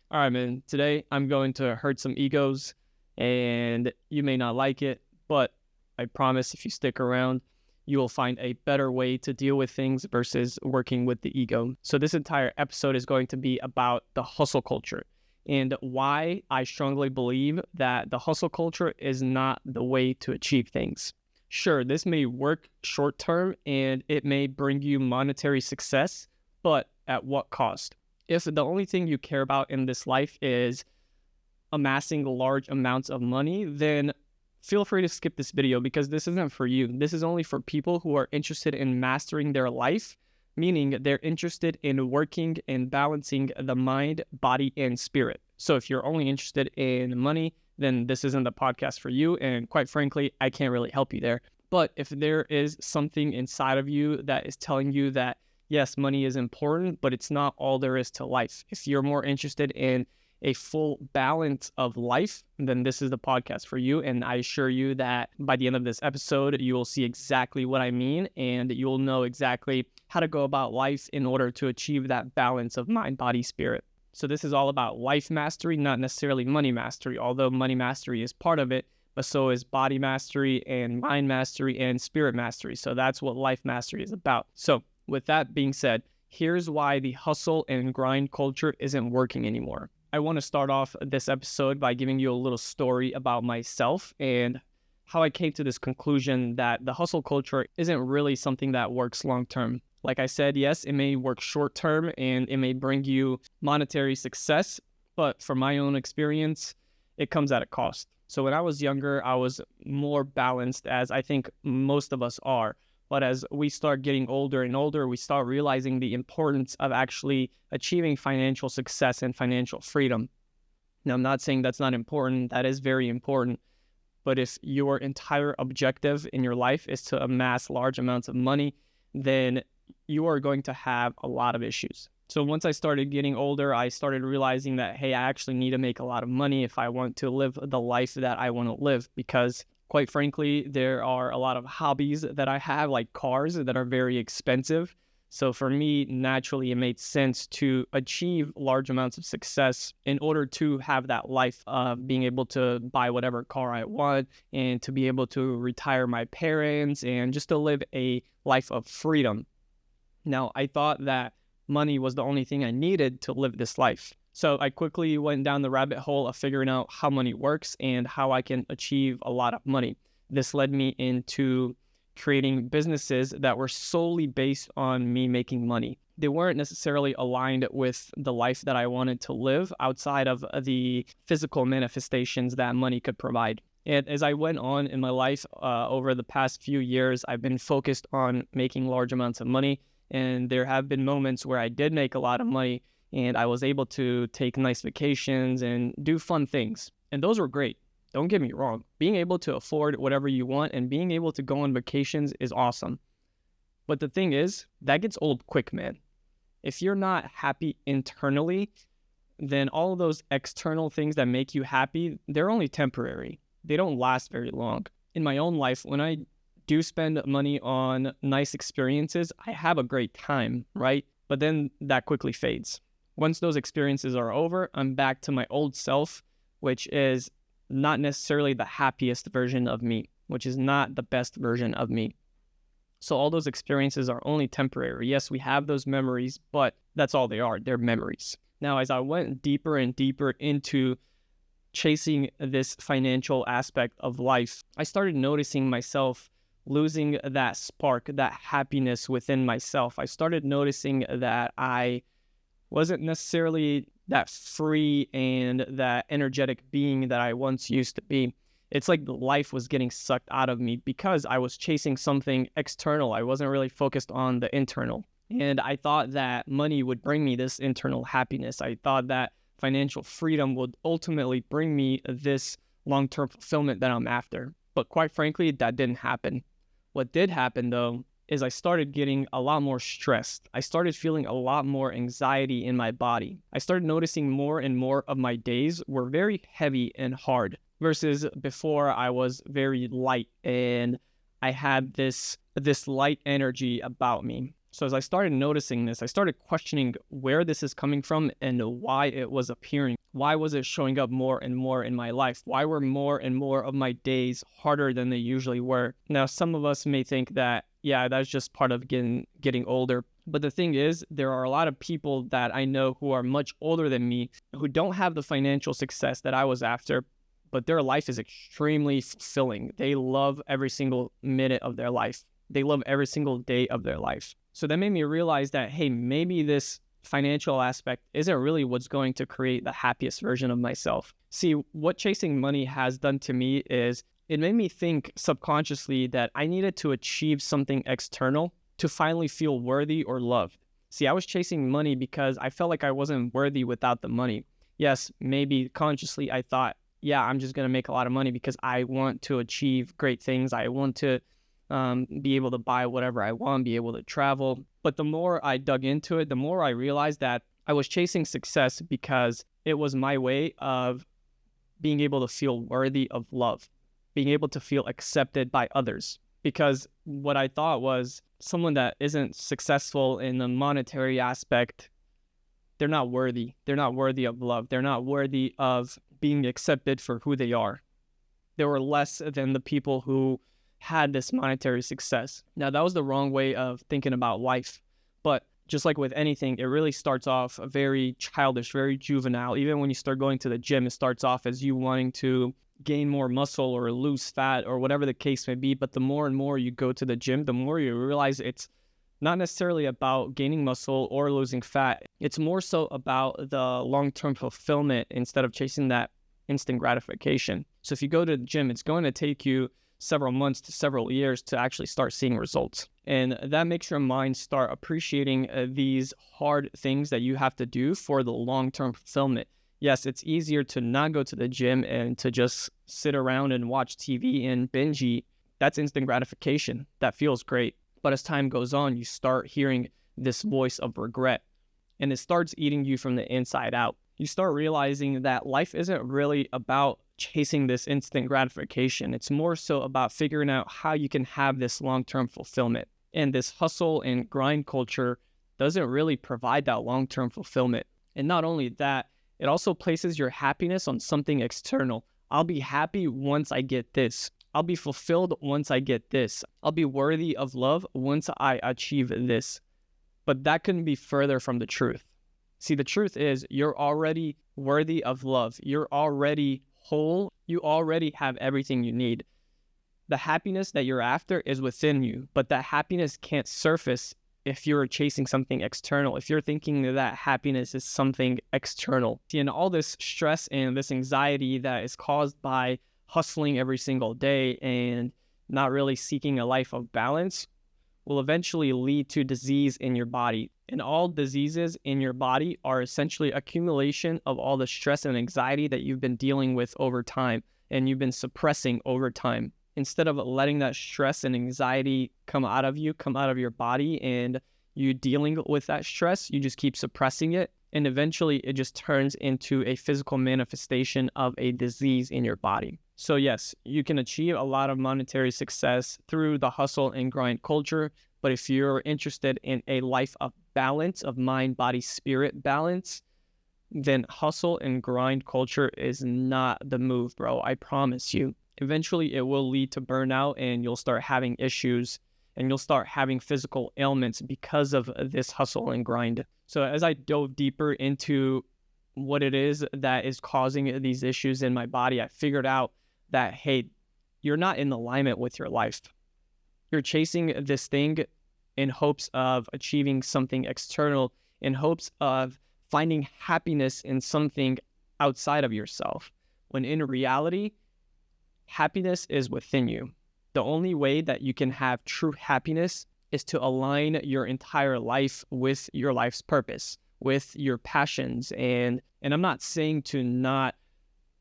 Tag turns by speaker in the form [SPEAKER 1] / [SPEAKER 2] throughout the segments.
[SPEAKER 1] All right, man. Today I'm going to hurt some egos, and you may not like it, but I promise if you stick around, you will find a better way to deal with things versus working with the ego. So, this entire episode is going to be about the hustle culture and why I strongly believe that the hustle culture is not the way to achieve things. Sure, this may work short term and it may bring you monetary success, but at what cost? If the only thing you care about in this life is amassing large amounts of money, then feel free to skip this video because this isn't for you. This is only for people who are interested in mastering their life, meaning they're interested in working and balancing the mind, body, and spirit. So if you're only interested in money, then this isn't the podcast for you. And quite frankly, I can't really help you there. But if there is something inside of you that is telling you that, yes, money is important, but it's not all there is to life. If you're more interested in a full balance of life, then this is the podcast for you. And I assure you that by the end of this episode, you will see exactly what I mean, and you'll know exactly how to go about life in order to achieve that balance of mind, body, spirit. So this is all about life mastery, not necessarily money mastery, although money mastery is part of it, but so is body mastery and mind mastery and spirit mastery. So that's what life mastery is about. So with that being said, here's why the hustle and grind culture isn't working anymore. I want to start off this episode by giving you a little story about myself and how I came to this conclusion that the hustle culture isn't really something that works long term. Like I said, yes, it may work short term and it may bring you monetary success, but from my own experience, it comes at a cost. So when I was younger, I was more balanced, as I think most of us are. But as we start getting older and older, we start realizing the importance of actually achieving financial success and financial freedom. Now, I'm not saying that's not important. That is very important. But if your entire objective in your life is to amass large amounts of money, then you are going to have a lot of issues. So once I started getting older, I started realizing that, hey, I actually need to make a lot of money if I want to live the life that I want to live, because quite frankly, there are a lot of hobbies that I have, like cars, that are very expensive. So for me, naturally, it made sense to achieve large amounts of success in order to have that life of being able to buy whatever car I want and to be able to retire my parents and just to live a life of freedom. Now, I thought that money was the only thing I needed to live this life. So I quickly went down the rabbit hole of figuring out how money works and how I can achieve a lot of money. This led me into creating businesses that were solely based on me making money. They weren't necessarily aligned with the life that I wanted to live outside of the physical manifestations that money could provide. And as I went on in my life over the past few years, I've been focused on making large amounts of money. And there have been moments where I did make a lot of money and I was able to take nice vacations and do fun things. And those were great. Don't get me wrong. Being able to afford whatever you want and being able to go on vacations is awesome. But the thing is, that gets old quick, man. If you're not happy internally, then all of those external things that make you happy, they're only temporary. They don't last very long. In my own life, when I do spend money on nice experiences, I have a great time, right? But then that quickly fades. Once those experiences are over, I'm back to my old self, which is not necessarily the happiest version of me, which is not the best version of me. So all those experiences are only temporary. Yes, we have those memories, but that's all they are. They're memories. Now, as I went deeper and deeper into chasing this financial aspect of life, I started noticing myself losing that spark, that happiness within myself. I started noticing that I wasn't necessarily that free and that energetic being that I once used to be. It's like life was getting sucked out of me because I was chasing something external. I wasn't really focused on the internal. And I thought that money would bring me this internal happiness. I thought that financial freedom would ultimately bring me this long-term fulfillment that I'm after. But quite frankly, that didn't happen. What did happen, though, is I started getting a lot more stressed. I started feeling a lot more anxiety in my body. I started noticing more and more of my days were very heavy and hard versus before I was very light and I had this light energy about me. So as I started noticing this, I started questioning where this is coming from and why it was appearing. Why was it showing up more and more in my life? Why were more and more of my days harder than they usually were? Now, some of us may think that, yeah, that's just part of getting older. But the thing is, there are a lot of people that I know who are much older than me who don't have the financial success that I was after, but their life is extremely fulfilling. They love every single minute of their life. They love every single day of their life. So that made me realize that, hey, maybe this financial aspect isn't really what's going to create the happiest version of myself. See, what chasing money has done to me is it made me think subconsciously that I needed to achieve something external to finally feel worthy or loved. See, I was chasing money because I felt like I wasn't worthy without the money. Yes, maybe consciously I thought, yeah, I'm just going to make a lot of money because I want to achieve great things. I want to be able to buy whatever I want, be able to travel. But the more I dug into it, the more I realized that I was chasing success because it was my way of being able to feel worthy of love, being able to feel accepted by others. Because what I thought was someone that isn't successful in the monetary aspect, they're not worthy. They're not worthy of love. They're not worthy of being accepted for who they are. They were less than the people who had this monetary success. Now, that was the wrong way of thinking about life. But just like with anything, it really starts off very childish, very juvenile. Even when you start going to the gym, it starts off as you wanting to gain more muscle or lose fat or whatever the case may be. But the more and more you go to the gym, the more you realize it's not necessarily about gaining muscle or losing fat. It's more so about the long-term fulfillment instead of chasing that instant gratification. So if you go to the gym, it's going to take you several months to several years to actually start seeing results. And that makes your mind start appreciating these hard things that you have to do for the long-term fulfillment. Yes, it's easier to not go to the gym and to just sit around and watch TV and binge eat. That's instant gratification. That feels great. But as time goes on, you start hearing this voice of regret, and it starts eating you from the inside out. You start realizing that life isn't really about chasing this instant gratification. It's more so about figuring out how you can have this long-term fulfillment. And this hustle and grind culture doesn't really provide that long-term fulfillment. And not only that, it also places your happiness on something external. I'll be happy once I get this. I'll be fulfilled once I get this. I'll be worthy of love once I achieve this. But that couldn't be further from the truth. See, the truth is you're already worthy of love. You're already whole. You already have everything you need. The happiness that you're after is within you, but that happiness can't surface if you're chasing something external, if you're thinking that happiness is something external. See, and all this stress and this anxiety that is caused by hustling every single day and not really seeking a life of balance will eventually lead to disease in your body. And all diseases in your body are essentially accumulation of all the stress and anxiety that you've been dealing with over time and you've been suppressing over time. Instead of letting that stress and anxiety come out of your body and you dealing with that stress, you just keep suppressing it. And eventually it just turns into a physical manifestation of a disease in your body. So yes, you can achieve a lot of monetary success through the hustle and grind culture. But if you're interested in a life of balance, of mind, body, spirit balance, then hustle and grind culture is not the move, bro. I promise you. Eventually it will lead to burnout and you'll start having issues and you'll start having physical ailments because of this hustle and grind. So as I dove deeper into what it is that is causing these issues in my body, I figured out that, hey, you're not in alignment with your life. You're chasing this thing in hopes of achieving something external, in hopes of finding happiness in something outside of yourself, when in reality, happiness is within you. The only way that you can have true happiness is to align your entire life with your life's purpose, with your passions. And I'm not saying to not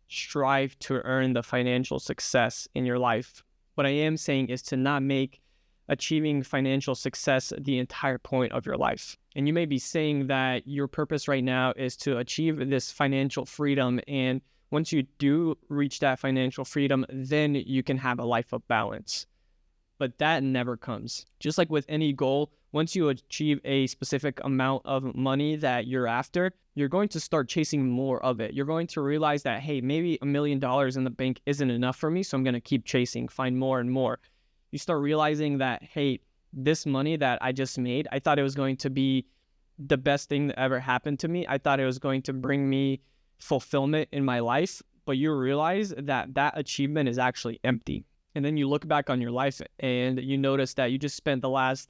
[SPEAKER 1] strive to earn the financial success in your life. What I am saying is to not make achieving financial success the entire point of your life. And you may be saying that your purpose right now is to achieve this financial freedom, and once you do reach that financial freedom, then you can have a life of balance. but that never comes. Just like with any goal, once you achieve a specific amount of money that you're after, you're going to start chasing more of it. You're going to realize that, hey, maybe $1 million in the bank isn't enough for me, so I'm going to keep chasing, find more and more. You start realizing that, hey, this money that I just made, I thought it was going to be the best thing that ever happened to me. I thought it was going to bring me fulfillment in my life, but you realize that that achievement is actually empty. And then you look back on your life and you notice that you just spent the last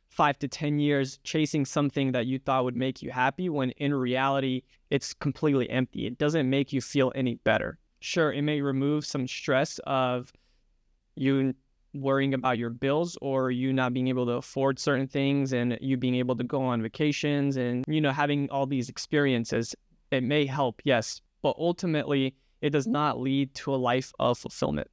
[SPEAKER 1] 5 to 10 years chasing something that you thought would make you happy, when in reality, it's completely empty. It doesn't make you feel any better. Sure, it may remove some stress of you worrying about your bills or you not being able to afford certain things and you being able to go on vacations and, having all these experiences. It may help, yes, but ultimately, it does not lead to a life of fulfillment.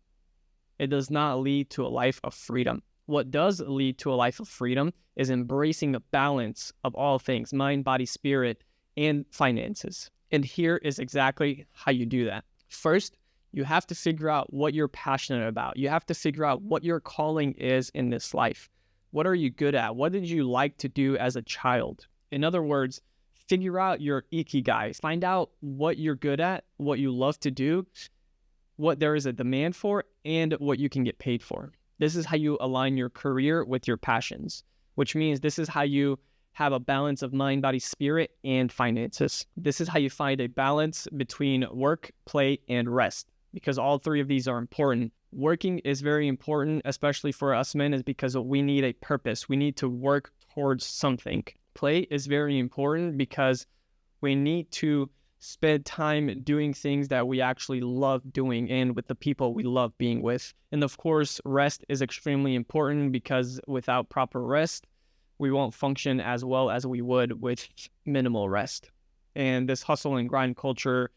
[SPEAKER 1] It does not lead to a life of freedom. What does lead to a life of freedom is embracing the balance of all things, mind, body, spirit, and finances. And here is exactly how you do that. First, you have to figure out what you're passionate about. You have to figure out what your calling is in this life. What are you good at? What did you like to do as a child? In other words, figure out your ikigai. Find out what you're good at, what you love to do, what there is a demand for, and what you can get paid for. This is how you align your career with your passions, which means this is how you have a balance of mind, body, spirit, and finances. This is how you find a balance between work, play, and rest, because all three of these are important. Working is very important, especially for us men, is because we need a purpose. We need to work towards something. Play is very important because we need to spend time doing things that we actually love doing and with the people we love being with. And of course, rest is extremely important because without proper rest, we won't function as well as we would with minimal rest. And this hustle and grind culture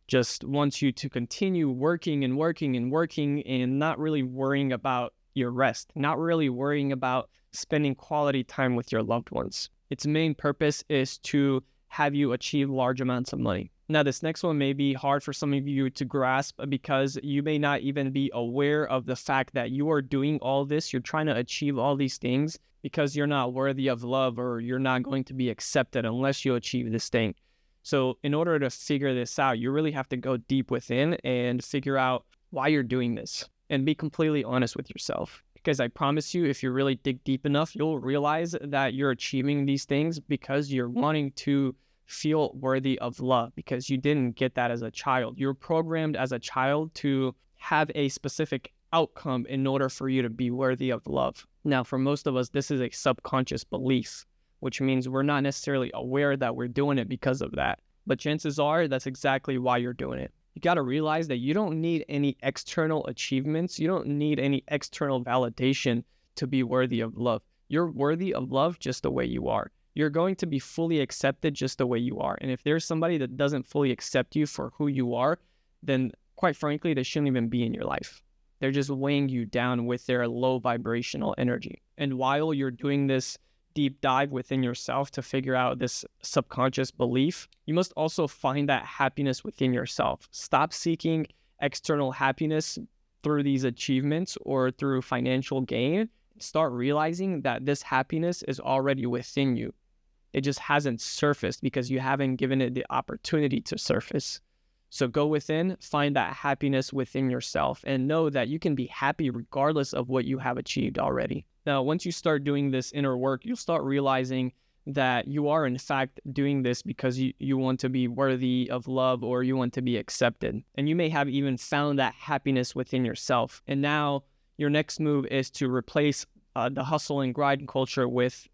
[SPEAKER 1] just wants you to continue working and working and working and not really worrying about your rest, not really worrying about spending quality time with your loved ones. Its main purpose is to have you achieve large amounts of money. Now, this next one may be hard for some of you to grasp because you may not even be aware of the fact that you are doing all this. You're trying to achieve all these things because you're not worthy of love or you're not going to be accepted unless you achieve this thing. So in order to figure this out, you really have to go deep within and figure out why you're doing this and be completely honest with yourself. Because I promise you, if you really dig deep enough, you'll realize that you're achieving these things because you're wanting to feel worthy of love, because you didn't get that as a child. You're programmed as a child to have a specific outcome in order for you to be worthy of love. Now, for most of us, this is a subconscious belief, which means we're not necessarily aware that we're doing it because of that. But chances are that's exactly why you're doing it. You got to realize that you don't need any external achievements. You don't need any external validation to be worthy of love. You're worthy of love just the way you are. You're going to be fully accepted just the way you are. And if there's somebody that doesn't fully accept you for who you are, then quite frankly, they shouldn't even be in your life. They're just weighing you down with their low vibrational energy. And while you're doing this deep dive within yourself to figure out this subconscious belief, you must also find that happiness within yourself. Stop seeking external happiness through these achievements or through financial gain. Start realizing that this happiness is already within you. It just hasn't surfaced because you haven't given it the opportunity to surface. So go within, find that happiness within yourself, and know that you can be happy regardless of what you have achieved already. Now, once you start doing this inner work, you'll start realizing that you are in fact doing this because you want to be worthy of love or you want to be accepted. And you may have even found that happiness within yourself. And now your next move is to replace the hustle and grind culture with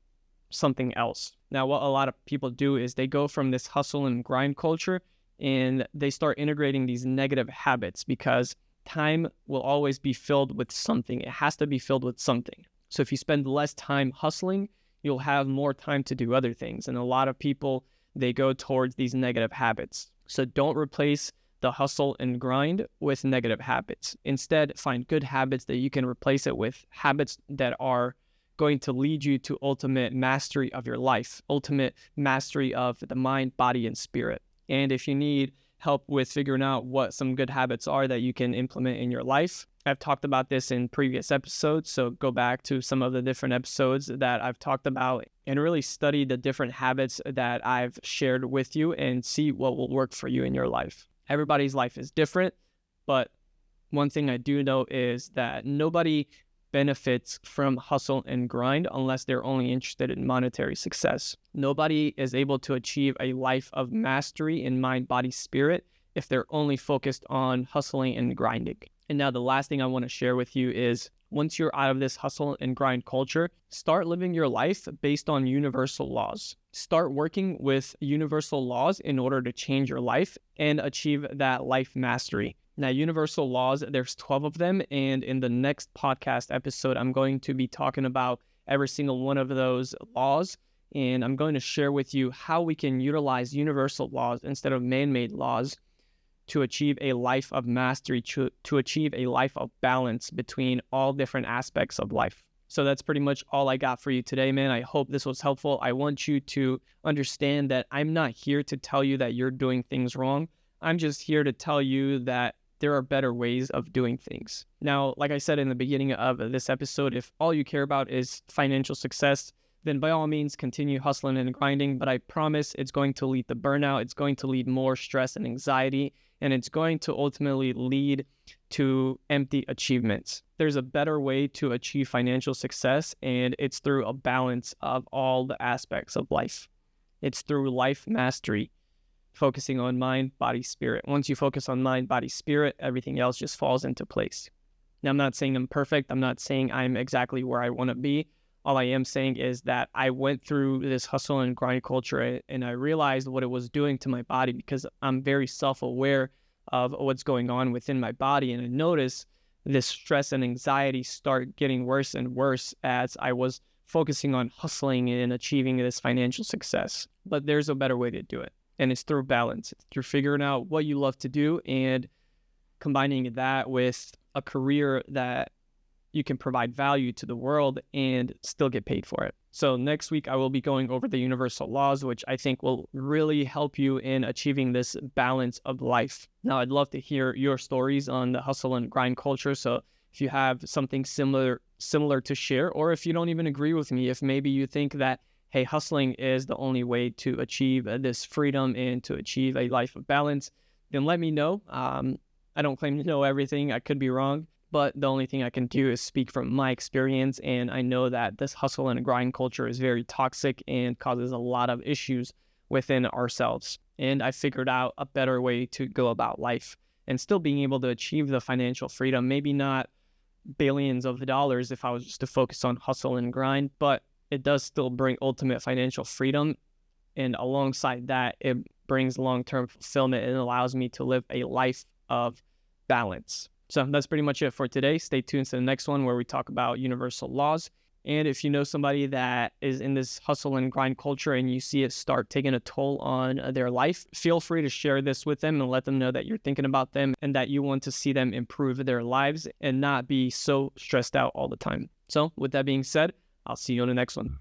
[SPEAKER 1] something else. Now, what a lot of people do is they go from this hustle and grind culture and they start integrating these negative habits because time will always be filled with something. It has to be filled with something. So if you spend less time hustling, you'll have more time to do other things. And a lot of people, they go towards these negative habits. So don't replace the hustle and grind with negative habits. Instead, find good habits that you can replace it with, habits that are going to lead you to ultimate mastery of your life, ultimate mastery of the mind, body, and spirit. And if you need help with figuring out what some good habits are that you can implement in your life. I've talked about this in previous episodes, so go back to some of the different episodes that I've talked about and really study the different habits that I've shared with you and see what will work for you in your life. Everybody's life is different, but one thing I do know is that nobody benefits from hustle and grind unless they're only interested in monetary success. Nobody is able to achieve a life of mastery in mind, body, spirit if they're only focused on hustling and grinding. And now the last thing I want to share with you is once you're out of this hustle and grind culture, start living your life based on universal laws. Start working with universal laws in order to change your life and achieve that life mastery. Now, universal laws, there's 12 of them. And in the next podcast episode, I'm going to be talking about every single one of those laws. And I'm going to share with you how we can utilize universal laws instead of man-made laws to achieve a life of mastery, to achieve a life of balance between all different aspects of life. So that's pretty much all I got for you today, man. I hope this was helpful. I want you to understand that I'm not here to tell you that you're doing things wrong. I'm just here to tell you that there are better ways of doing things. Now, like I said in the beginning of this episode, if all you care about is financial success, then by all means, continue hustling and grinding. But I promise it's going to lead to burnout. It's going to lead more stress and anxiety. And it's going to ultimately lead to empty achievements. There's a better way to achieve financial success, and it's through a balance of all the aspects of life. It's through life mastery, focusing on mind, body, spirit. Once you focus on mind, body, spirit, everything else just falls into place. Now, I'm not saying I'm perfect. I'm not saying I'm exactly where I want to be. All I am saying is that I went through this hustle and grind culture and I realized what it was doing to my body because I'm very self-aware of what's going on within my body. And I noticed this stress and anxiety start getting worse and worse as I was focusing on hustling and achieving this financial success. But there's a better way to do it. And it's through balance. It's through figuring out what you love to do and combining that with a career that you can provide value to the world and still get paid for it. So next week, I will be going over the universal laws, which I think will really help you in achieving this balance of life. Now, I'd love to hear your stories on the hustle and grind culture. So if you have something similar to share, or if you don't even agree with me, if maybe you think that, hey, hustling is the only way to achieve this freedom and to achieve a life of balance, then let me know. I don't claim to know everything. I could be wrong. But the only thing I can do is speak from my experience, and I know that this hustle and grind culture is very toxic and causes a lot of issues within ourselves. And I figured out a better way to go about life and still being able to achieve the financial freedom, maybe not billions of dollars if I was just to focus on hustle and grind, but it does still bring ultimate financial freedom. And alongside that, it brings long-term fulfillment and allows me to live a life of balance. So that's pretty much it for today. Stay tuned to the next one where we talk about universal laws. And if you know somebody that is in this hustle and grind culture and you see it start taking a toll on their life, feel free to share this with them and let them know that you're thinking about them and that you want to see them improve their lives and not be so stressed out all the time. So with that being said, I'll see you on the next one.